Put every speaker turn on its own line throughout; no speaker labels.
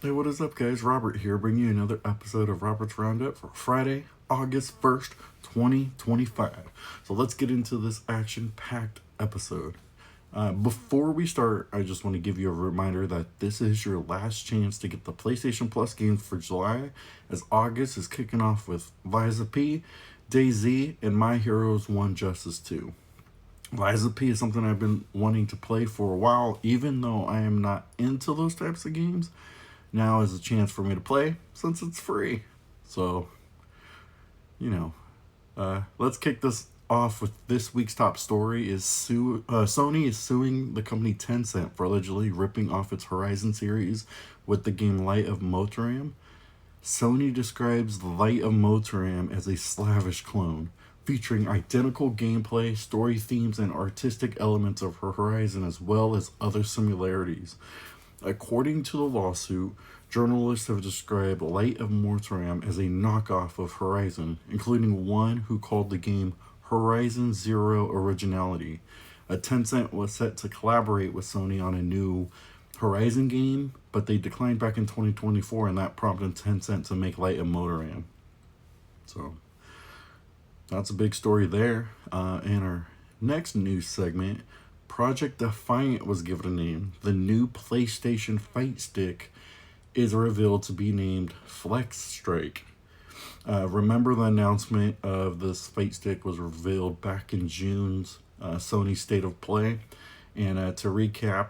Hey, what is up, guys? Robert here, bringing you another episode of Robert's Roundup for Friday, August 1st, 2025. So let's get into this action-packed episode. Before we start, I just want to give you a reminder that this is your last chance to get the PlayStation Plus games for July, as August is kicking off with Liza P, DayZ, and My Heroes 1 Justice 2. Liza P is something I've been wanting to play for a while, even though I am not into those types of games. Now is a chance for me to play since it's free. So, let's kick this off with this week's top story. Sony is suing the company Tencent for allegedly ripping off its Horizon series with the game Light of Motoram. Sony describes the Light of Motoram as a slavish clone, featuring identical gameplay, story themes, and artistic elements of Horizon, as well as other similarities. According to the lawsuit, journalists have described Light of Motoram as a knockoff of Horizon, including one who called the game Horizon Zero Originality. Tencent was set to collaborate with Sony on a new Horizon game, but they declined back in 2024, and that prompted Tencent to make Light of Motoram. So, that's a big story there. In our next news segment, Project Defiant was given a name. The new PlayStation Fight Stick is revealed to be named Flex Strike. Remember the announcement of this Fight Stick was revealed back in June's Sony State of Play. And to recap,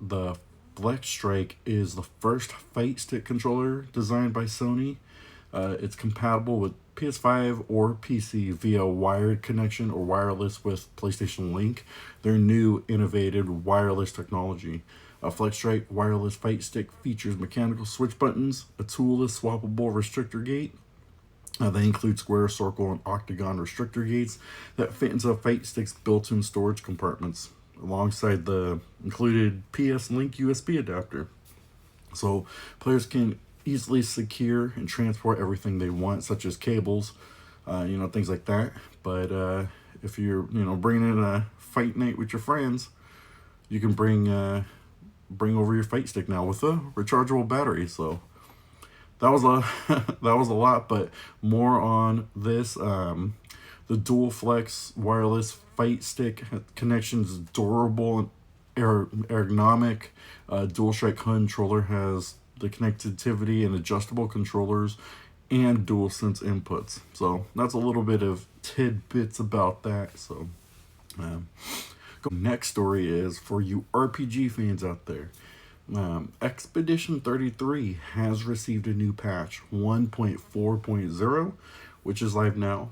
the Flex Strike is the first Fight Stick controller designed by Sony. It's compatible with PS5 or PC via wired connection or wireless with PlayStation Link, their new innovative wireless technology. A Flex Strike wireless fight stick features mechanical switch buttons, a toolless swappable restrictor gate. They include square, circle, and octagon restrictor gates that fit into a fight stick's built-in storage compartments, alongside the included PS Link USB adapter. So players can easily secure and transport everything they want, such as cables, things like that. But if you're, bringing in a fight night with your friends, you can bring over your fight stick now with a rechargeable battery. So that was a that was a lot, but more on this. The dual flex wireless fight stick connections durable and ergonomic. DualShock controller has the connectivity and adjustable controllers and DualSense inputs. So that's a little bit of tidbits about that. So next story is for you RPG fans out there. Expedition 33 has received a new patch 1.4.0, which is live now.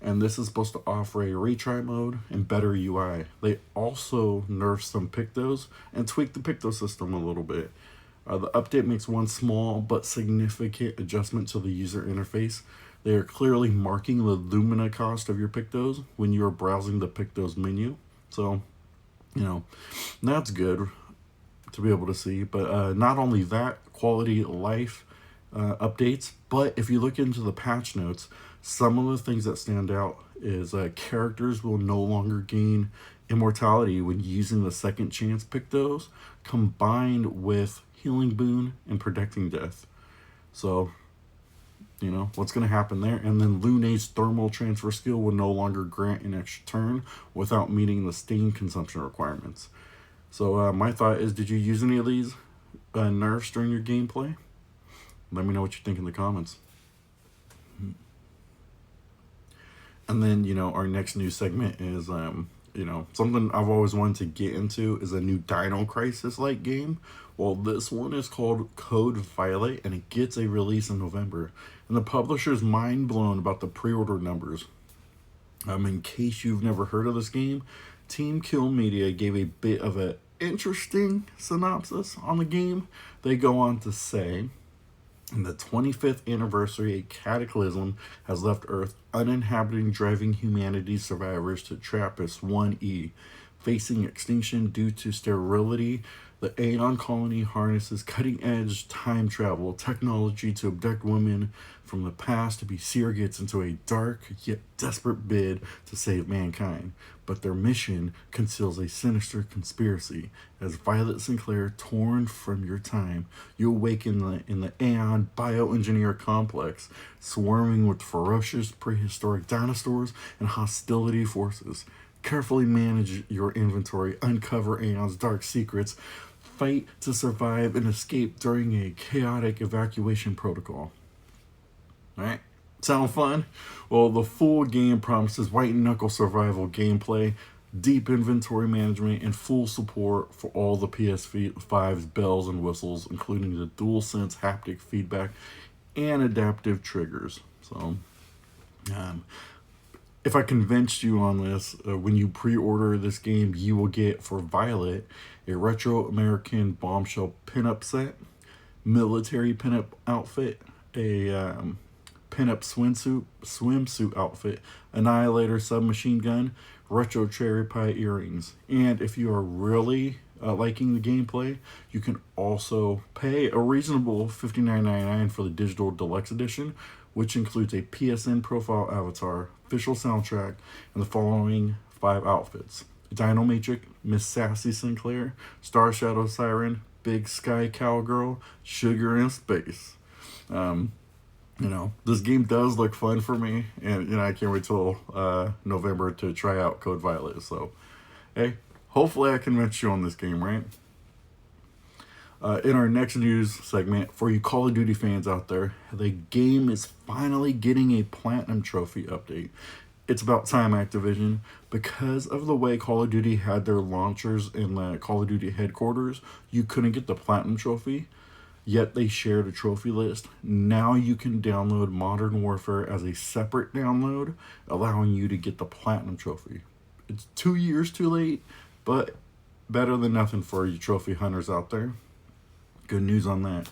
And this is supposed to offer a retry mode and better UI. They also nerfed some pictos and tweaked the picto system a little bit. The update makes one small but significant adjustment to the user interface. They are clearly marking the Lumina cost of your pictos when you are browsing the pictos menu. So, that's good to be able to see. But not only that, quality of life updates, but if you look into the patch notes, some of the things that stand out is characters will no longer gain immortality when using the second chance pictos, combined with healing boon and protecting death. So, what's going to happen there? And then Lune's thermal transfer skill will no longer grant an extra turn without meeting the stain consumption requirements. So my thought is, did you use any of these nerfs during your gameplay? Let me know what you think in the comments. And then, our next news segment is, something I've always wanted to get into is a new Dino Crisis-like game. Well, this one is called Code Violet, and it gets a release in November. And the publisher's mind blown about the pre-order numbers. In case you've never heard of this game, Team Kill Media gave a bit of an interesting synopsis on the game. They go on to say, in the 25th anniversary, a cataclysm has left Earth uninhabited, driving humanity's survivors to TRAPPIST-1E, Facing extinction due to sterility, the Aeon colony harnesses cutting edge time travel technology to abduct women from the past to be surrogates into a dark yet desperate bid to save mankind. But their mission conceals a sinister conspiracy. As Violet Sinclair, torn from your time, you awaken in the Aeon bioengineer complex, swarming with ferocious prehistoric dinosaurs and hostility forces. Carefully manage your inventory, uncover Aeon's dark secrets, fight to survive, and escape during a chaotic evacuation protocol. Alright? Sound fun? Well, the full game promises white knuckle survival gameplay, deep inventory management, and full support for all the PS5's bells and whistles, including the DualSense haptic feedback and adaptive triggers. So, if I convinced you on this, when you pre-order this game, you will get for Violet a retro American bombshell pinup set, military pinup outfit, a pinup swimsuit outfit, annihilator submachine gun, retro cherry pie earrings. And if you are really liking the gameplay, you can also pay a reasonable $59.99 for the digital deluxe edition, which includes a PSN profile avatar, official soundtrack, and the following 5 outfits: Dino Matrix, Miss Sassy Sinclair, Star Shadow Siren, Big Sky Cowgirl, Sugar in Space. This game does look fun for me, and I can't wait till November to try out Code Violet. So, hey, hopefully I convinced you on this game, right? In our next news segment, for you Call of Duty fans out there, the game is finally getting a Platinum Trophy update. It's about time, Activision. Because of the way Call of Duty had their launchers in the Call of Duty headquarters, you couldn't get the Platinum Trophy, yet they shared a trophy list. Now you can download Modern Warfare as a separate download, allowing you to get the Platinum Trophy. It's 2 years too late, but better than nothing for you trophy hunters out there. Good news on that.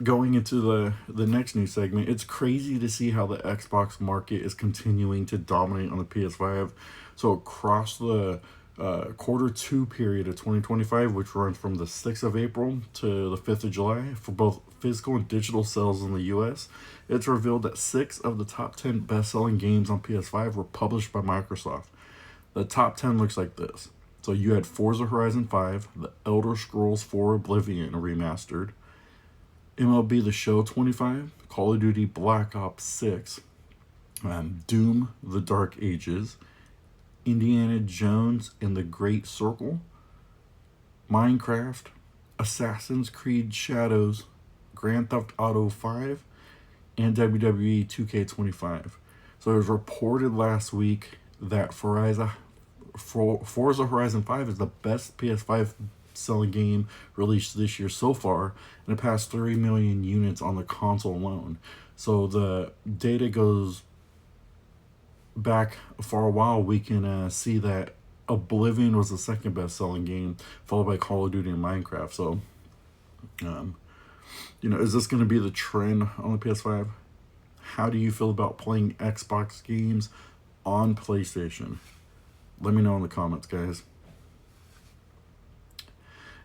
Going into the next news segment, it's crazy to see how the Xbox market is continuing to dominate on the PS5. So across the Q2 period of 2025, which runs from the 6th of April to the 5th of July, for both physical and digital sales in the US, it's revealed that 6 of the top 10 best-selling games on PS5 were published by Microsoft. The top 10 looks like this. So you had Forza Horizon 5, The Elder Scrolls 4 Oblivion Remastered, MLB The Show 25, Call of Duty Black Ops 6, Doom The Dark Ages, Indiana Jones and the Great Circle, Minecraft, Assassin's Creed Shadows, Grand Theft Auto 5, and WWE 2K25. So it was reported last week that Forza Horizon 5 is the best PS5 selling game released this year so far, and it passed 3 million units on the console alone. So the data goes back for a while. We can see that Oblivion was the second best selling game, followed by Call of Duty and Minecraft. So, is this going to be the trend on the PS5? How do you feel about playing Xbox games on PlayStation? Let me know in the comments, guys.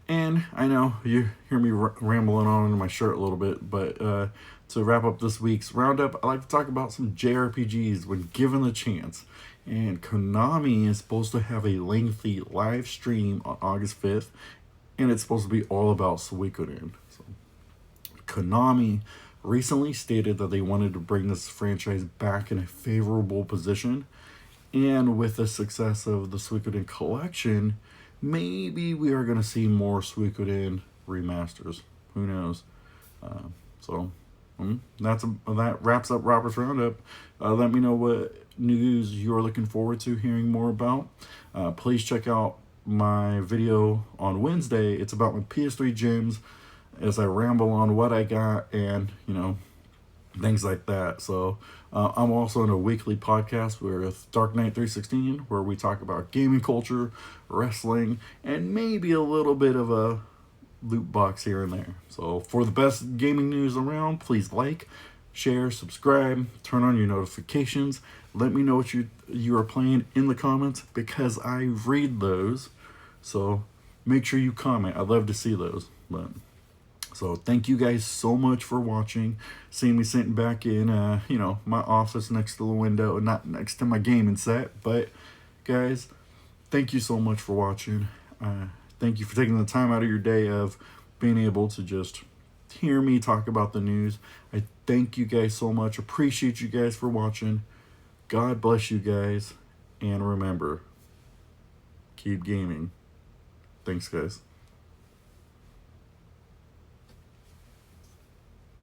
And I know you hear me rambling on in my shirt a little bit, but to wrap up this week's Roundup, I like to talk about some JRPGs when given the chance. And Konami is supposed to have a lengthy live stream on August 5th, and it's supposed to be all about Suikoden. So, Konami recently stated that they wanted to bring this franchise back in a favorable position, and with the success of the Suikoden collection, maybe we are going to see more Suikoden remasters. Who knows? That wraps up Robert's Roundup. Let me know what news you're looking forward to hearing more about. Please check out my video on Wednesday. It's about my PS3 gems as I ramble on what I got and, things like that. So I'm also in a weekly podcast with Dark Knight 316, where we talk about gaming culture, wrestling, and maybe a little bit of a loot box here and there. So for the best gaming news around, please like, share, subscribe, turn on your notifications. Let me know what you are playing in the comments because I read those. So make sure you comment. I'd love to see those. But so thank you guys so much for watching. Seeing me sitting back in my office next to the window, not next to my gaming set. But guys, thank you so much for watching. Thank you for taking the time out of your day of being able to just hear me talk about the news. I thank you guys so much. Appreciate you guys for watching. God bless you guys. And remember, keep gaming. Thanks, guys.